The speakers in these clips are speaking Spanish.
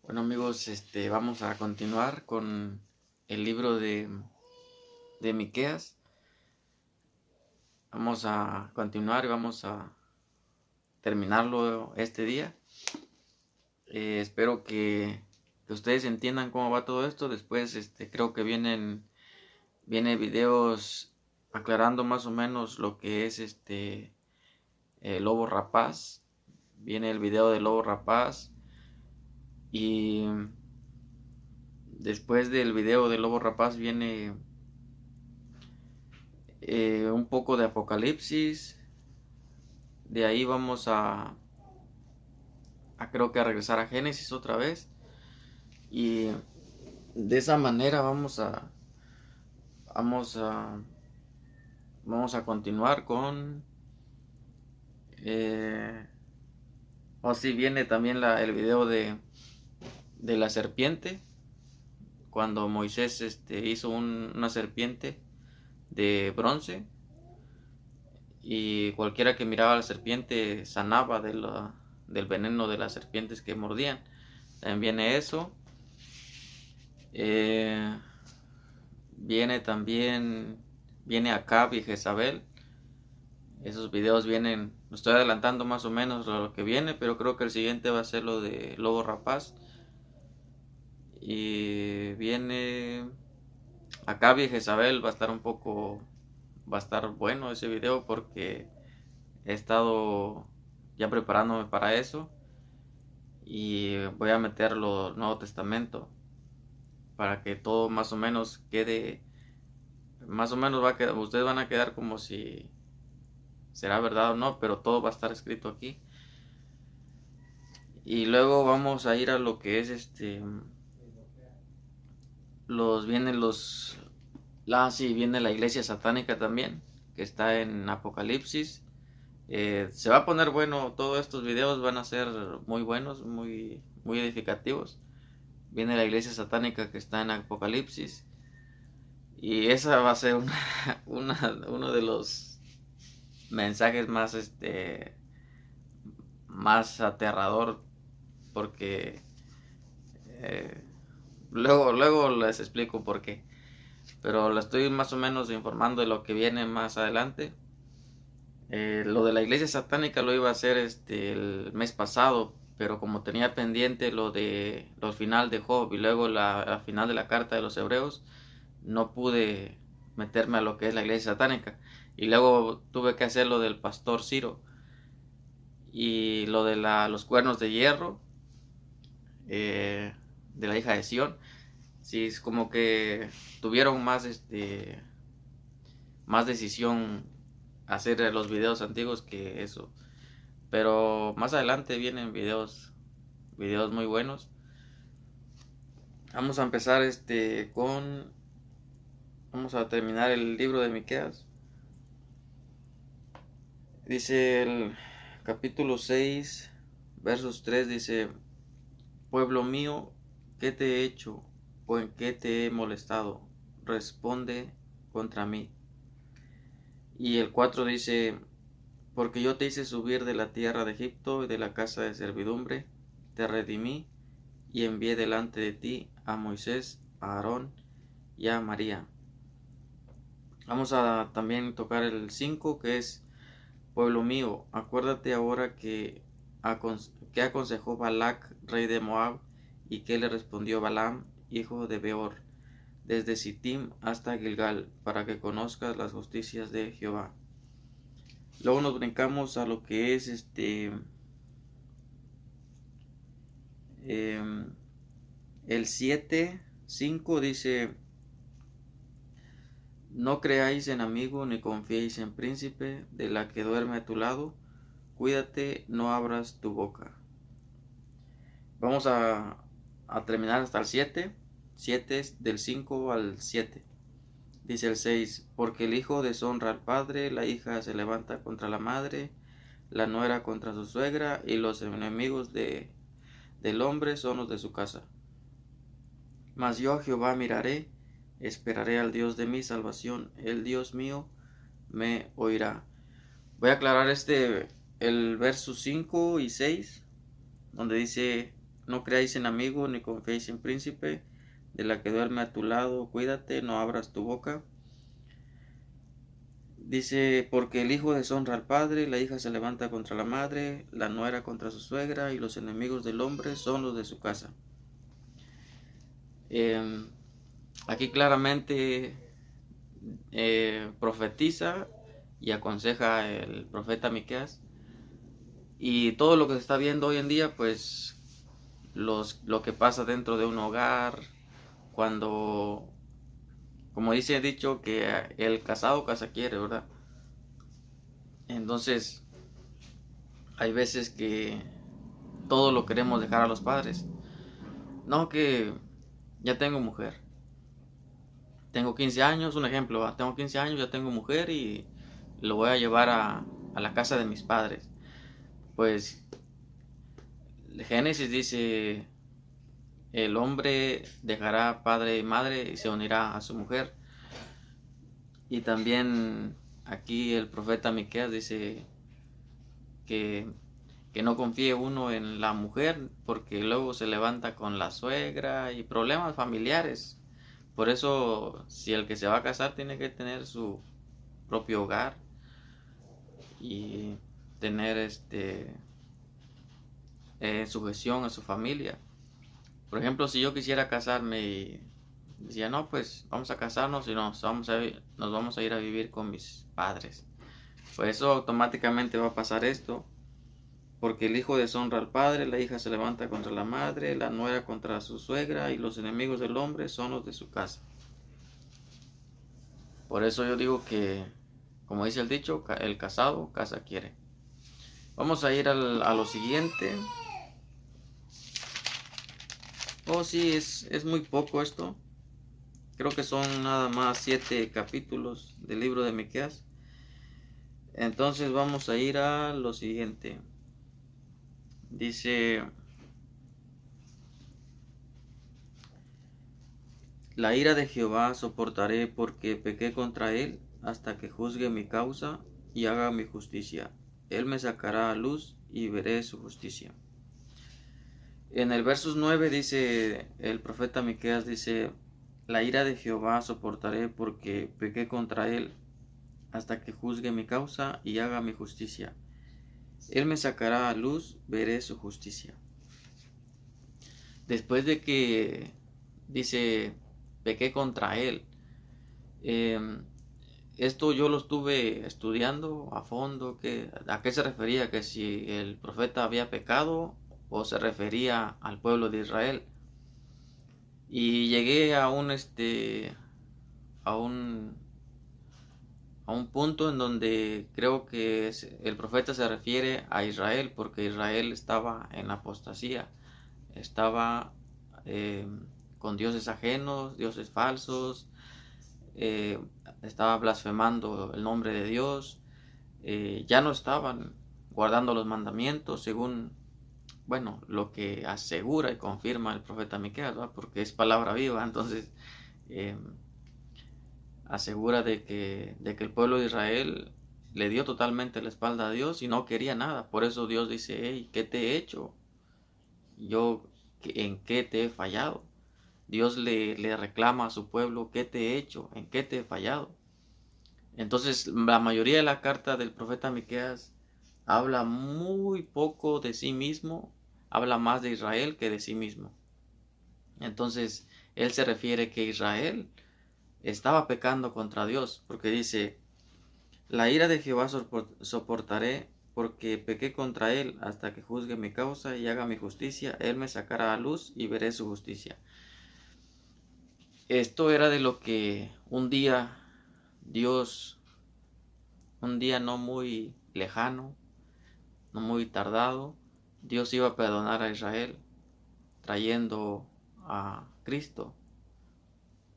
Bueno amigos, vamos a continuar con el libro de Miqueas. Vamos a continuar y vamos a terminarlo este día. Espero que ustedes entiendan cómo va todo esto. Después creo que viene videos aclarando más o menos lo que es el lobo rapaz. Viene el video del lobo rapaz. Y después del video del lobo rapaz viene un poco de Apocalipsis. De ahí vamos a creo que a regresar a Génesis otra vez. Y de esa manera vamos a, vamos a continuar con... o si viene también el video de la serpiente. Cuando Moisés hizo una serpiente de bronce. Y cualquiera que miraba a la serpiente sanaba del veneno de las serpientes que mordían. También viene eso. Viene Acab y Jezabel. Esos videos vienen, me estoy adelantando más o menos lo que viene, pero creo que el siguiente va a ser lo de Lobo Rapaz. Y viene Acab y Jezabel, va a estar bueno ese video porque he estado ya preparándome para eso. Y voy a meterlo al Nuevo Testamento para que todo más o menos quede, más o menos va a quedar, ustedes van a quedar como si será verdad o no, pero todo va a estar escrito aquí. Y luego vamos a ir a lo que es viene la iglesia satánica también, que está en Apocalipsis. Se va a poner bueno, todos estos videos van a ser muy buenos, muy edificativos. Viene la iglesia satánica que está en Apocalipsis. Y esa va a ser uno de los mensajes más aterrador. Porque luego les explico por qué. Pero la estoy más o menos informando de lo que viene más adelante. Lo de la iglesia satánica lo iba a hacer el mes pasado, pero como tenía pendiente lo de los final de Job y luego la final de la carta de los Hebreos, no pude meterme a lo que es la iglesia satánica. Y luego tuve que hacer lo del pastor Ciro y lo de los cuernos de hierro de la hija de Sión. Sí, es como que tuvieron más decisión hacer los videos antiguos que eso. Pero más adelante vienen videos muy buenos. Vamos a empezar vamos a terminar el libro de Miqueas. Dice el capítulo 6, versos 3, dice: Pueblo mío, ¿qué te he hecho? ¿O en qué te he molestado? Responde contra mí. Y el 4 dice: Porque yo te hice subir de la tierra de Egipto y de la casa de servidumbre, te redimí y envié delante de ti a Moisés, a Aarón y a María. Vamos a también tocar el 5, que es: Pueblo mío, acuérdate ahora que aconsejó Balac, rey de Moab, y que le respondió Balaam, hijo de Beor, desde Sittim hasta Gilgal, para que conozcas las justicias de Jehová. Luego nos brincamos a lo que es el 7:5 dice: No creáis en amigo ni confiéis en príncipe de la que duerme a tu lado, cuídate, no abras tu boca. Vamos a terminar hasta el 7 es del 5 al 7. Dice el 6: Porque el hijo deshonra al padre, la hija se levanta contra la madre, la nuera contra su suegra, y los enemigos del hombre son los de su casa. Mas yo a Jehová miraré, esperaré al Dios de mi salvación, el Dios mío me oirá. Voy a aclarar el verso 5 y 6, donde dice: No creáis en amigo, ni confiéis en príncipe. De la que duerme a tu lado, cuídate, no abras tu boca. Dice, porque el hijo deshonra al padre, la hija se levanta contra la madre, la nuera contra su suegra, y los enemigos del hombre son los de su casa. Aquí claramente profetiza y aconseja el profeta Miqueas. Y todo lo que se está viendo hoy en día, pues lo que pasa dentro de un hogar, cuando, como dice el dicho, que el casado casa quiere, ¿verdad? Entonces, hay veces que todo lo queremos dejar a los padres. No, que ya tengo mujer. Tengo 15 años, un ejemplo, ¿va? Tengo 15 años, ya tengo mujer y lo voy a llevar a la casa de mis padres. Pues Génesis dice, el hombre dejará padre y madre y se unirá a su mujer. Y también aquí el profeta Miqueas dice que, que no confíe uno en la mujer porque luego se levanta con la suegra y problemas familiares. Por eso, si el que se va a casar tiene que tener su propio hogar y tener sujeción a su familia. Por ejemplo, si yo quisiera casarme y decía, no, pues vamos a casarnos y nos vamos a ir a vivir con mis padres, pues eso automáticamente va a pasar esto, porque el hijo deshonra al padre, la hija se levanta contra la madre, la nuera contra su suegra, y los enemigos del hombre son los de su casa. Por eso yo digo que, como dice el dicho, el casado casa quiere. Vamos a ir a lo siguiente. Oh, sí, es muy poco esto. Creo que son nada más 7 capítulos del libro de Miqueas. Entonces vamos a ir a lo siguiente. Dice, la ira de Jehová soportaré porque pequé contra él hasta que juzgue mi causa y haga mi justicia. Él me sacará a luz y veré su justicia. En el versos 9 dice el profeta Miqueas, dice, la ira de Jehová soportaré porque pequé contra él hasta que juzgue mi causa y haga mi justicia. Él me sacará a luz, veré su justicia. Después de que dice, pequé contra él, esto yo lo estuve estudiando a fondo, ¿a qué se refería? Que si el profeta había pecado o se refería al pueblo de Israel. Y llegué a a un, a un punto en donde creo que el profeta se refiere a Israel, porque Israel estaba en apostasía, estaba con dioses ajenos, dioses falsos, estaba blasfemando el nombre de Dios, ya no estaban guardando los mandamientos según, bueno, lo que asegura y confirma el profeta Miqueas, ¿va? Porque es palabra viva, entonces asegura de que el pueblo de Israel le dio totalmente la espalda a Dios y no quería nada. Por eso Dios dice, hey, ¿qué te he hecho? Yo, ¿en qué te he fallado? Dios le reclama a su pueblo, ¿qué te he hecho? ¿En qué te he fallado? Entonces, la mayoría de la carta del profeta Miqueas habla muy poco de sí mismo, habla más de Israel que de sí mismo. Entonces, él se refiere que Israel estaba pecando contra Dios, porque dice, la ira de Jehová soportaré, porque pequé contra él hasta que juzgue mi causa y haga mi justicia, él me sacará a luz y veré su justicia. Esto era de lo que un día Dios, un día no muy lejano, no muy tardado, Dios iba a perdonar a Israel trayendo a Cristo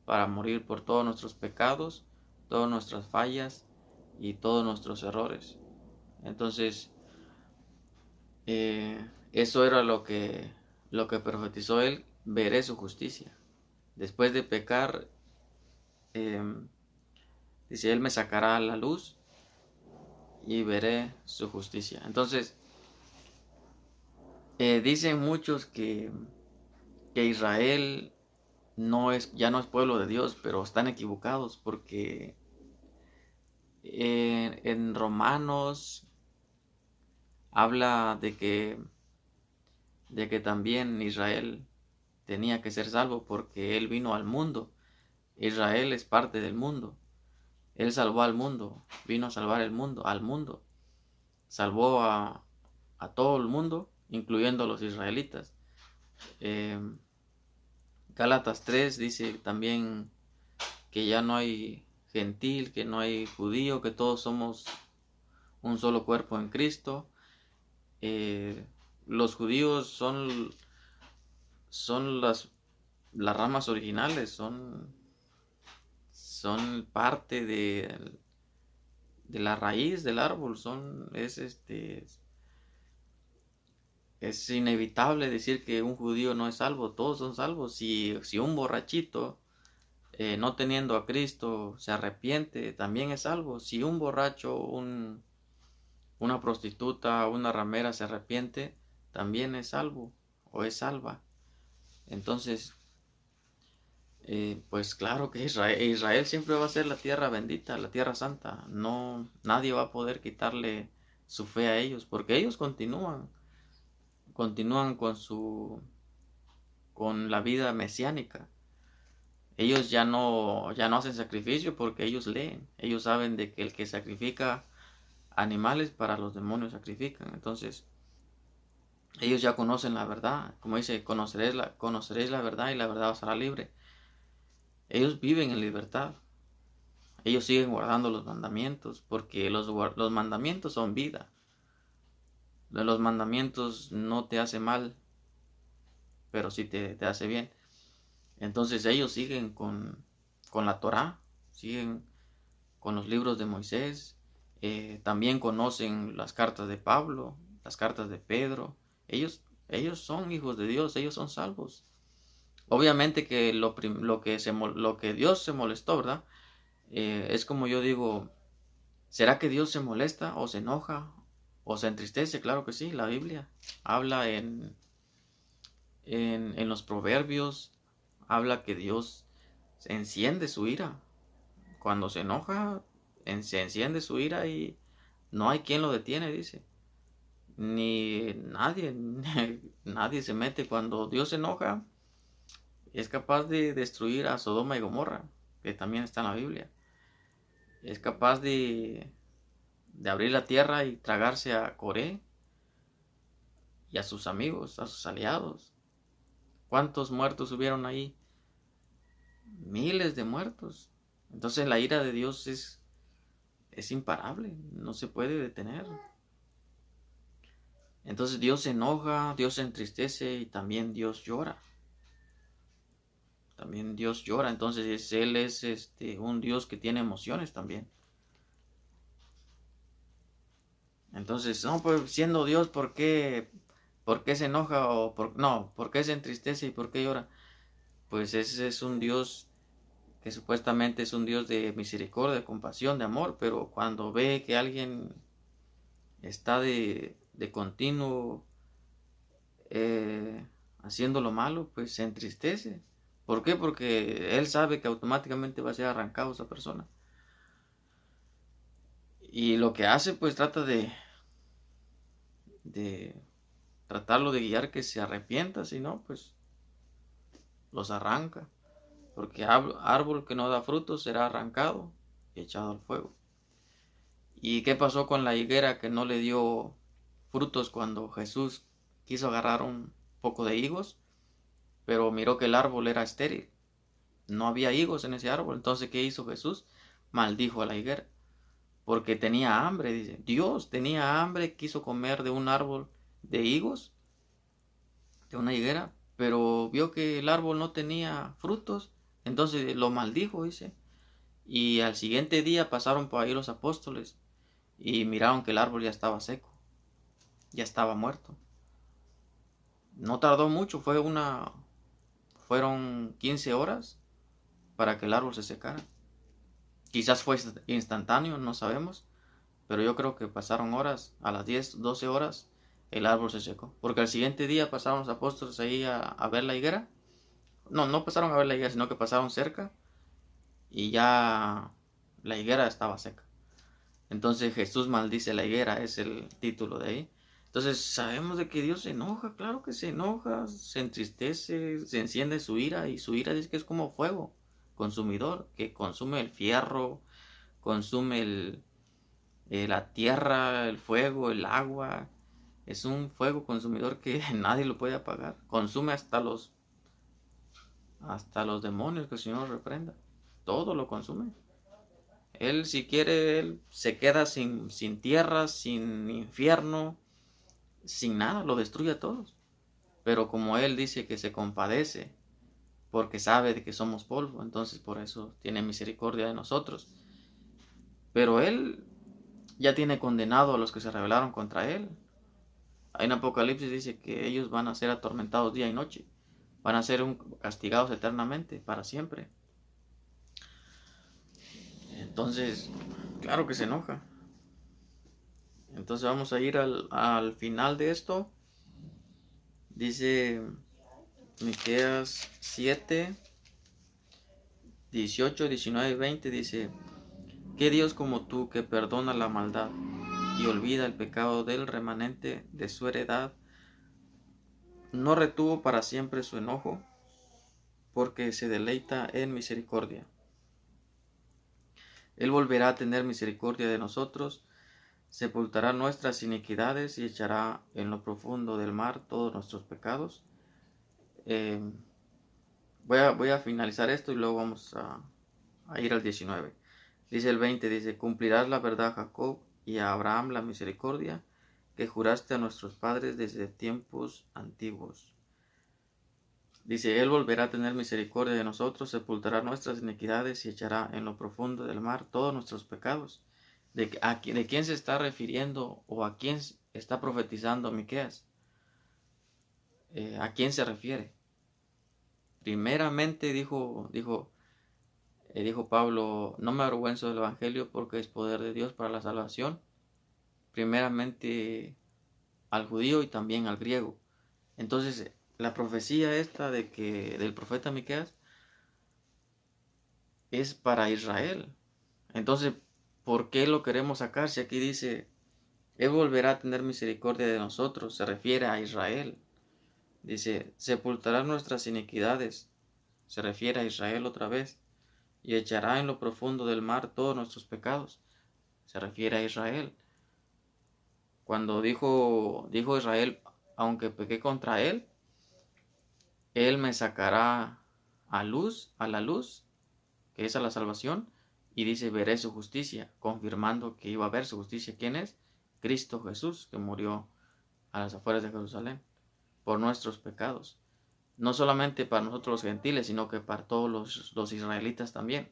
para morir por todos nuestros pecados, todas nuestras fallas y todos nuestros errores. Entonces, eso era lo que profetizó él, veré su justicia. Después de pecar, dice, él me sacará a la luz y veré su justicia. Entonces, Dicen muchos que Israel ya no es pueblo de Dios, pero están equivocados porque en Romanos habla de que también Israel tenía que ser salvo porque él vino al mundo. Israel es parte del mundo. Él salvó al mundo, vino a salvar el mundo, al mundo. Salvó a todo el mundo, incluyendo a los israelitas. Eh, Gálatas 3 dice también que ya no hay gentil, que no hay judío, que todos somos un solo cuerpo en Cristo. Los judíos son las ramas originales, son parte de la raíz del árbol, es inevitable decir que un judío no es salvo, todos son salvos. Si un borrachito, no teniendo a Cristo, se arrepiente, también es salvo. Si un borracho, una prostituta, una ramera se arrepiente, también es salvo o es salva. Entonces, pues claro que Israel siempre va a ser la tierra bendita, la tierra santa. No, nadie va a poder quitarle su fe a ellos, porque ellos continúan con la vida mesiánica. Ellos ya no hacen sacrificio porque ellos leen. Ellos saben de que el que sacrifica animales, para los demonios sacrifican. Entonces, ellos ya conocen la verdad. Como dice, conoceréis la verdad y la verdad os hará libre. Ellos viven en libertad. Ellos siguen guardando los mandamientos porque los mandamientos son vida. Los mandamientos no te hacen mal, pero sí te hace bien. Entonces ellos siguen con la Torá, siguen con los libros de Moisés, también conocen las cartas de Pablo, las cartas de Pedro. Ellos son hijos de Dios, ellos son salvos. Obviamente que lo que Dios se molestó, ¿verdad? Es como yo digo, ¿será que Dios se molesta o se enoja o se entristece? Claro que sí, la Biblia habla en los proverbios, habla que Dios enciende su ira. Cuando se enoja, se enciende su ira y no hay quien lo detiene, dice. Ni nadie, nadie se mete. Cuando Dios se enoja, es capaz de destruir a Sodoma y Gomorra, que también está en la Biblia. Es capaz de abrir la tierra y tragarse a Coré y a sus amigos, a sus aliados. ¿Cuántos muertos hubieron ahí? Miles de muertos. Entonces la ira de Dios es imparable, no se puede detener. Entonces Dios se enoja, Dios se entristece y también Dios llora. También Dios llora, entonces Él es un Dios que tiene emociones también. Entonces, no, pues siendo Dios, por qué se enoja no, por qué se entristece y por qué llora? Pues ese es un Dios que supuestamente es un Dios de misericordia, de compasión, de amor, pero cuando ve que alguien está de continuo haciendo lo malo, pues se entristece. ¿Por qué? Porque él sabe que automáticamente va a ser arrancado esa persona. Y lo que hace, pues trata de tratarlo de guiar que se arrepienta, si no, pues los arranca. Porque árbol que no da frutos será arrancado y echado al fuego. ¿Y qué pasó con la higuera que no le dio frutos cuando Jesús quiso agarrar un poco de higos, pero miró que el árbol era estéril? No había higos en ese árbol. Entonces, ¿qué hizo Jesús? Maldijo a la higuera. Porque tenía hambre, dice. Dios tenía hambre, quiso comer de un árbol de higos, de una higuera, pero vio que el árbol no tenía frutos, entonces lo maldijo, dice. Y al siguiente día pasaron por ahí los apóstoles y miraron que el árbol ya estaba seco, ya estaba muerto. No tardó mucho, fueron 15 horas para que el árbol se secara. Quizás fue instantáneo, no sabemos, pero yo creo que pasaron horas, a las 10, 12 horas, el árbol se secó. Porque al siguiente día pasaron los apóstoles ahí a ver la higuera. No pasaron a ver la higuera, sino que pasaron cerca y ya la higuera estaba seca. Entonces Jesús maldice la higuera, es el título de ahí. Entonces sabemos de que Dios se enoja, claro que se enoja, se entristece, se enciende su ira, y su ira dice que es como fuego consumidor, que consume el fierro, consume la tierra, el fuego, el agua. Es un fuego consumidor que nadie lo puede apagar. Consume hasta los demonios, que el Señor reprenda. Todo lo consume. Él, si quiere, él se queda sin tierra, sin infierno, sin nada, lo destruye a todos. Pero como Él dice que se compadece, porque sabe de que somos polvo, entonces por eso tiene misericordia de nosotros. Pero Él ya tiene condenado a los que se rebelaron contra Él. En Apocalipsis dice que ellos van a ser atormentados día y noche, van a ser castigados eternamente, para siempre. Entonces, claro que se enoja. Entonces vamos a ir al final de esto. Dice Miqueas 7, 18, 19 y 20. Dice: ¿Qué Dios como tú, que perdona la maldad y olvida el pecado del remanente de su heredad, no retuvo para siempre su enojo, porque se deleita en misericordia? Él volverá a tener misericordia de nosotros, sepultará nuestras iniquidades y echará en lo profundo del mar todos nuestros pecados. Voy a finalizar esto y luego vamos a ir al 19. Dice el 20, dice: cumplirás la verdad a Jacob y a Abraham la misericordia que juraste a nuestros padres desde tiempos antiguos. Dice: Él volverá a tener misericordia de nosotros, sepultará nuestras iniquidades y echará en lo profundo del mar todos nuestros pecados. ¿De quién se está refiriendo o a quién está profetizando Miqueas? ¿A quién se refiere? Primeramente dijo Pablo: no me avergüenzo del Evangelio, porque es poder de Dios para la salvación, primeramente al judío y también al griego. Entonces, la profecía esta del profeta Miqueas es para Israel. Entonces, ¿por qué lo queremos sacar? Si aquí dice: Él volverá a tener misericordia de nosotros, se refiere a Israel. Dice: sepultará nuestras iniquidades, se refiere a Israel otra vez, y echará en lo profundo del mar todos nuestros pecados, se refiere a Israel. Cuando dijo Israel: aunque pequé contra él me sacará a la luz, que es a la salvación, y dice: veré su justicia, confirmando que iba a ver su justicia. ¿Quién es? Cristo Jesús, que murió a las afueras de Jerusalén por nuestros pecados. No solamente para nosotros los gentiles, sino que para todos los israelitas también.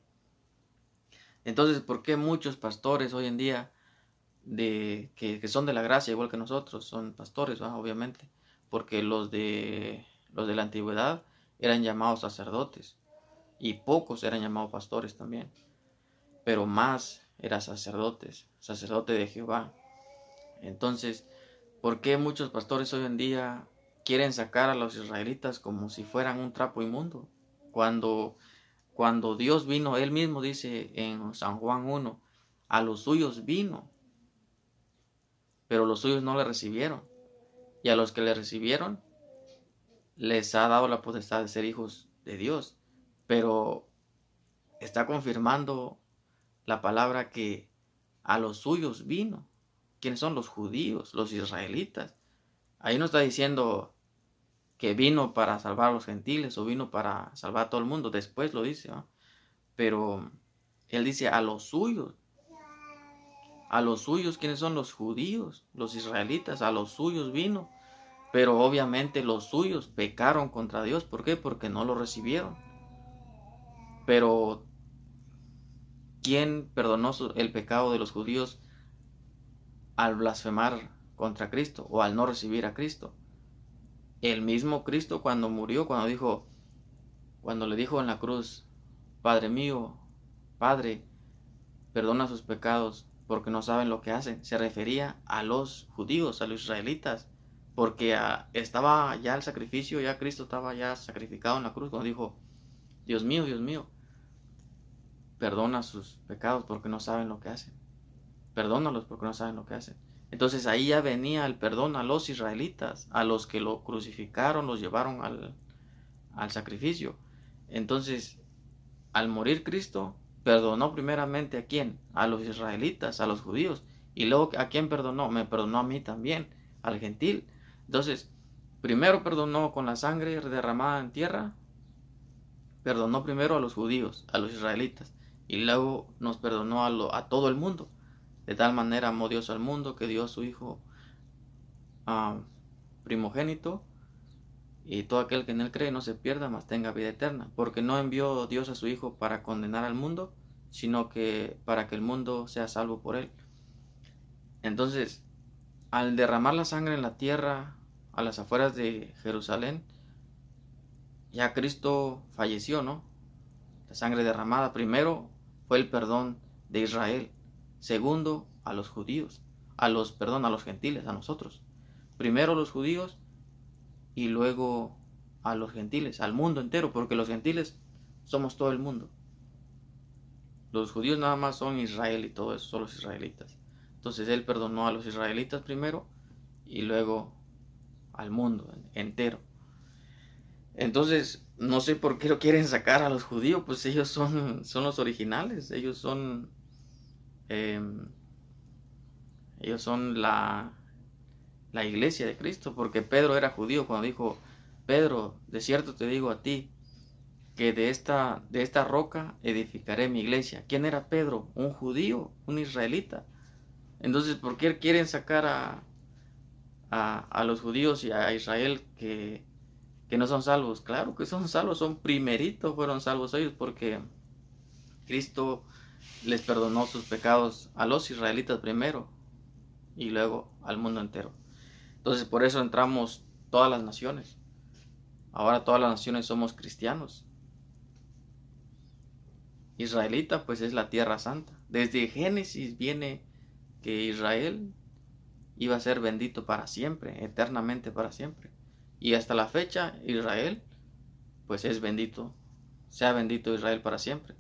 Entonces, ¿por qué muchos pastores hoy en día que son de la gracia, igual que nosotros, son pastores, ¿va? Obviamente? Porque los de la antigüedad eran llamados sacerdotes, y pocos eran llamados pastores también, pero más eran sacerdote de Jehová. Entonces, ¿por qué muchos pastores hoy en día quieren sacar a los israelitas como si fueran un trapo inmundo? Cuando Dios vino, Él mismo dice en San Juan 1, a los suyos vino, pero los suyos no le recibieron. Y a los que le recibieron, les ha dado la potestad de ser hijos de Dios. Pero está confirmando la palabra que a los suyos vino. ¿Quiénes son? Los judíos, los israelitas. Ahí no está diciendo que vino para salvar a los gentiles o vino para salvar a todo el mundo. Después lo dice, ¿no? Pero él dice a los suyos. A los suyos, ¿quiénes son? Los judíos, los israelitas. A los suyos vino. Pero obviamente los suyos pecaron contra Dios. ¿Por qué? Porque no lo recibieron. Pero ¿quién perdonó el pecado de los judíos al blasfemar contra Cristo o al no recibir a Cristo? El mismo Cristo, cuando murió, cuando le dijo en la cruz: Padre mío, Padre, perdona sus pecados, porque no saben lo que hacen. Se refería a los judíos, a los israelitas. porque estaba ya el sacrificio, ya Cristo estaba ya sacrificado en la cruz, cuando dijo, Dios mío, perdona sus pecados porque no saben lo que hacen. Perdónalos porque no saben lo que hacen. Entonces ahí ya venía el perdón a los israelitas, a los que lo crucificaron, los llevaron al sacrificio. Entonces, al morir Cristo, perdonó primeramente ¿a quién? A los israelitas, a los judíos. Y luego ¿a quién perdonó? Me perdonó a mí también, al gentil. Entonces, primero perdonó con la sangre derramada en tierra, perdonó primero a los judíos, a los israelitas, y luego nos perdonó a todo el mundo. De tal manera amó Dios al mundo que dio a su Hijo primogénito, y todo aquel que en él cree no se pierda, mas tenga vida eterna. Porque no envió Dios a su Hijo para condenar al mundo, sino que para que el mundo sea salvo por él. Entonces, al derramar la sangre en la tierra, a las afueras de Jerusalén, ya Cristo falleció, ¿no? La sangre derramada primero fue el perdón de Israel. Segundo, a los judíos, a los gentiles, a nosotros. Primero los judíos y luego a los gentiles, al mundo entero, porque los gentiles somos todo el mundo. Los judíos nada más son Israel y todo eso, son los israelitas. Entonces él perdonó a los israelitas primero y luego al mundo entero. Entonces, no sé por qué lo quieren sacar a los judíos, pues ellos son los originales, ellos son la iglesia de Cristo, porque Pedro era judío cuando dijo, Pedro, de cierto te digo a ti, que de esta roca edificaré mi iglesia. ¿Quién era Pedro? Un judío, un israelita. Entonces, ¿por qué quieren sacar a los judíos y a Israel que no son salvos? Claro que son salvos, son primeritos, fueron salvos ellos, porque Cristo les perdonó sus pecados a los israelitas primero y luego al mundo entero. Entonces por eso entramos todas las naciones. Ahora todas las naciones somos cristianos. Israelita pues es la tierra santa. Desde Génesis viene que Israel iba a ser bendito para siempre, eternamente para siempre. Y hasta la fecha Israel pues es bendito. Sea bendito Israel para siempre.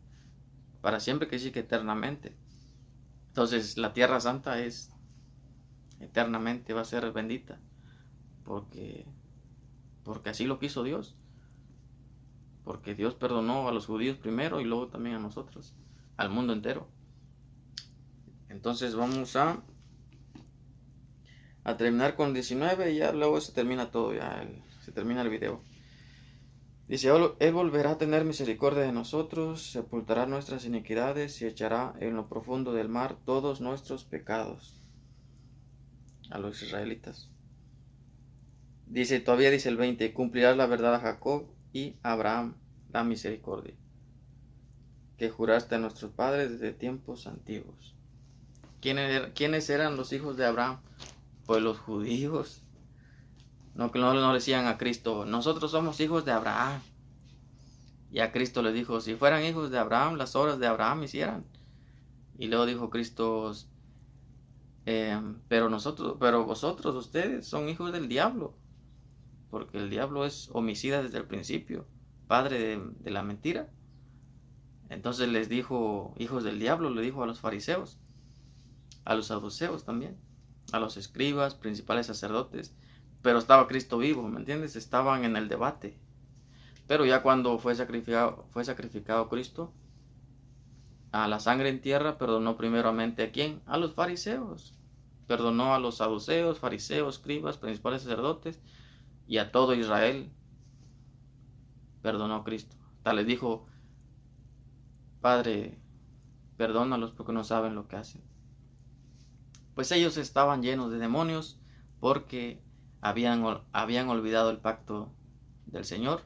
Para siempre que sí que eternamente. Entonces la tierra santa es eternamente, va a ser bendita. Porque así lo quiso Dios. Porque Dios perdonó a los judíos primero y luego también a nosotros, al mundo entero. Entonces vamos a terminar con 19 y ya luego se termina todo, se termina el video. Dice, Él volverá a tener misericordia de nosotros, sepultará nuestras iniquidades y echará en lo profundo del mar todos nuestros pecados. A los israelitas. Todavía dice el 20, cumplirás la verdad a Jacob y a Abraham la misericordia, que juraste a nuestros padres desde tiempos antiguos. ¿Quiénes eran los hijos de Abraham? Pues los judíos. No le decían a Cristo, nosotros somos hijos de Abraham. Y a Cristo les dijo, si fueran hijos de Abraham, las obras de Abraham hicieran. Y luego dijo Cristo, pero vosotros, ustedes, son hijos del diablo. Porque el diablo es homicida desde el principio, padre de la mentira. Entonces les dijo, hijos del diablo, le dijo a los fariseos, a los saduceos también, a los escribas, principales sacerdotes. Pero estaba Cristo vivo, ¿me entiendes? Estaban en el debate. Pero ya cuando fue sacrificado Cristo, a la sangre en tierra, perdonó primeramente ¿a quién? A los fariseos. Perdonó a los saduceos, fariseos, escribas, principales sacerdotes y a todo Israel. Perdonó Cristo. Hasta les dijo, Padre, perdónalos porque no saben lo que hacen. Pues ellos estaban llenos de demonios porque habían olvidado el pacto del Señor,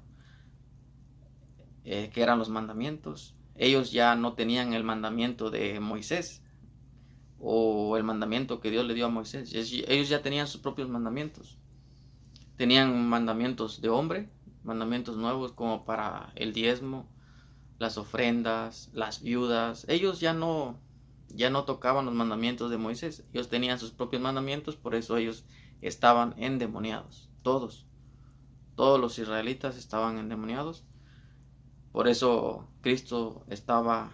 que eran los mandamientos. Ellos ya no tenían el mandamiento de Moisés o el mandamiento que Dios le dio a Moisés. Ellos ya tenían sus propios mandamientos. Tenían mandamientos de hombre, mandamientos nuevos como para el diezmo, las ofrendas, las viudas. Ellos ya no tocaban los mandamientos de Moisés. Ellos tenían sus propios mandamientos, por eso ellos estaban endemoniados. Todos los israelitas estaban endemoniados. Por eso Cristo estaba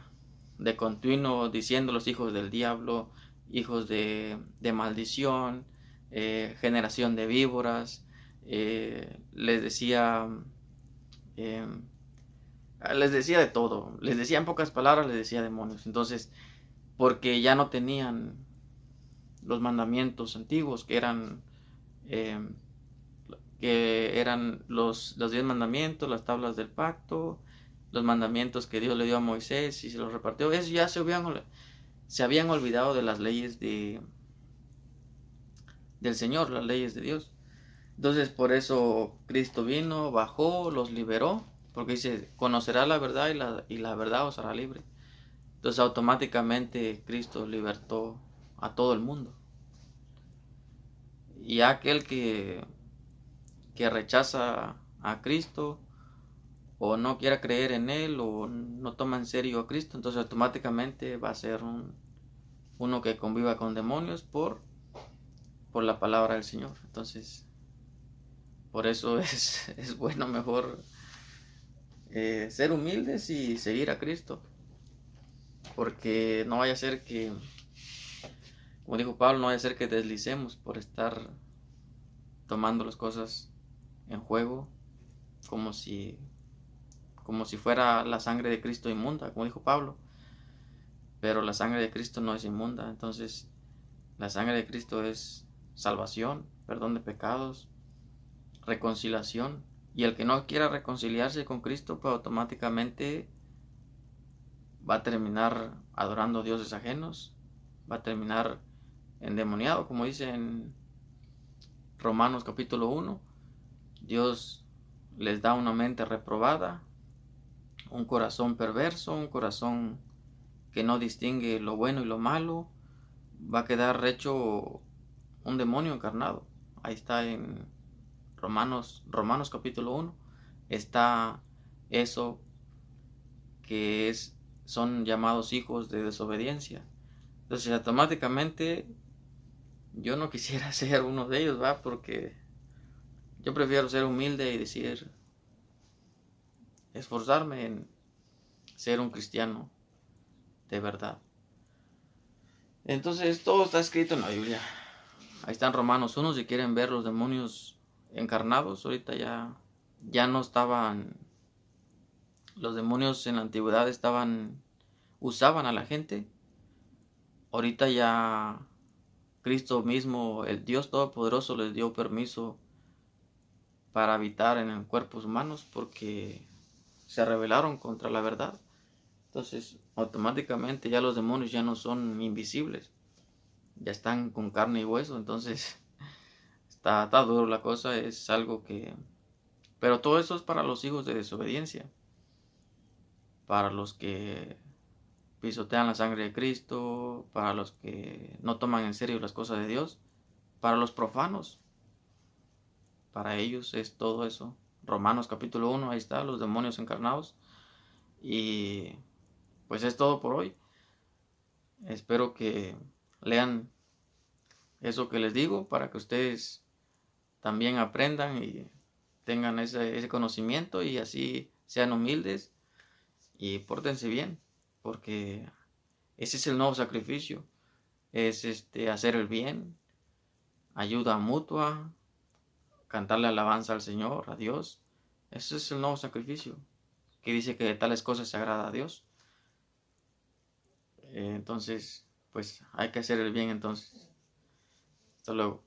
de continuo diciendo los hijos del diablo, hijos de maldición, generación de víboras, les decía de todo, les decía en pocas palabras, les decía demonios. Entonces, porque ya no tenían los mandamientos antiguos eh, que eran los 10 mandamientos, las tablas del pacto, los mandamientos que Dios le dio a Moisés y se los repartió. Eso ya se habían olvidado de las leyes del Señor, las leyes de Dios. Entonces por eso Cristo vino, bajó, los liberó, porque dice, conocerá la verdad y la verdad os hará libre. Entonces automáticamente Cristo libertó a todo el mundo. Y aquel que rechaza a Cristo o no quiera creer en Él o no toma en serio a Cristo, entonces automáticamente va a ser uno que conviva con demonios por la palabra del Señor. Entonces, por eso es bueno mejor ser humildes y seguir a Cristo. Porque no vaya a ser que, como dijo Pablo, no vaya a ser que deslicemos por estar tomando las cosas en juego como si fuera la sangre de Cristo inmunda, como dijo Pablo. Pero la sangre de Cristo no es inmunda. Entonces, la sangre de Cristo es salvación, perdón de pecados, reconciliación. Y el que no quiera reconciliarse con Cristo, pues automáticamente va a terminar adorando a dioses ajenos, va a terminar endemoniado, como dice en Romanos capítulo 1. Dios les da una mente reprobada, un corazón perverso, un corazón que no distingue lo bueno y lo malo. Va a quedar hecho un demonio encarnado. Ahí está en Romanos capítulo 1. Está eso que son llamados hijos de desobediencia. Entonces automáticamente yo no quisiera ser uno de ellos, ¿va? Porque yo prefiero ser humilde y decir, esforzarme en ser un cristiano de verdad. Entonces todo está escrito en la Biblia. Ahí está en Romanos 1, si quieren ver los demonios encarnados. Ahorita ya no estaban, los demonios en la antigüedad usaban a la gente. Ahorita ya Cristo mismo, el Dios Todopoderoso, les dio permiso para habitar en cuerpos humanos porque se rebelaron contra la verdad. Entonces automáticamente ya los demonios ya no son invisibles, ya están con carne y hueso. Entonces está duro la cosa, es algo que... Pero todo eso es para los hijos de desobediencia, para los que pisotean la sangre de Cristo, para los que no toman en serio las cosas de Dios, para los profanos. Para ellos es todo eso. Romanos capítulo 1, ahí está, los demonios encarnados. Y pues es todo por hoy. Espero que lean eso que les digo para que ustedes también aprendan y tengan ese conocimiento y así sean humildes y pórtense bien, porque ese es el nuevo sacrificio, es hacer el bien, ayuda mutua, cantarle alabanza al Señor, a Dios. Ese es el nuevo sacrificio, que dice que de tales cosas se agrada a Dios. Entonces, pues hay que hacer el bien entonces. Hasta luego.